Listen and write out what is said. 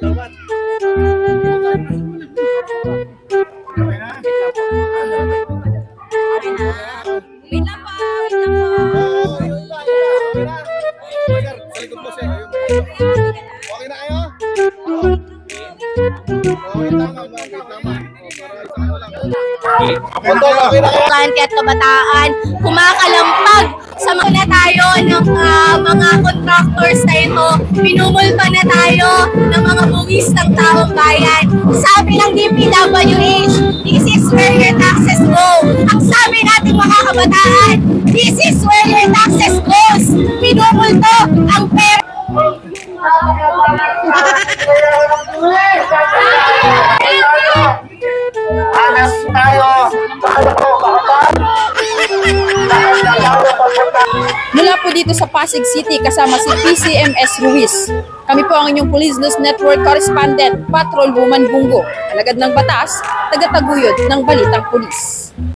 Lobat. Wait lang po. Okay na kayo? Kanti at kabataan, kumakalampag sa mga tayo ng mga contractors na ito. Pinumulpa na tayo ng mga buwis ng taong bayan. Sabi ng DPWH, this is where your taxes go. Ang sabi natin mga kabataan, this is where your taxes goes. Pinumulto ang pera. Anas tayo! Mula po dito sa Pasig City kasama si PCMS Ruiz. Kami po ang inyong Police News Network Correspondent, Patrol Woman Bungo, alagad ng batas, tagataguyod ng balitang pulis.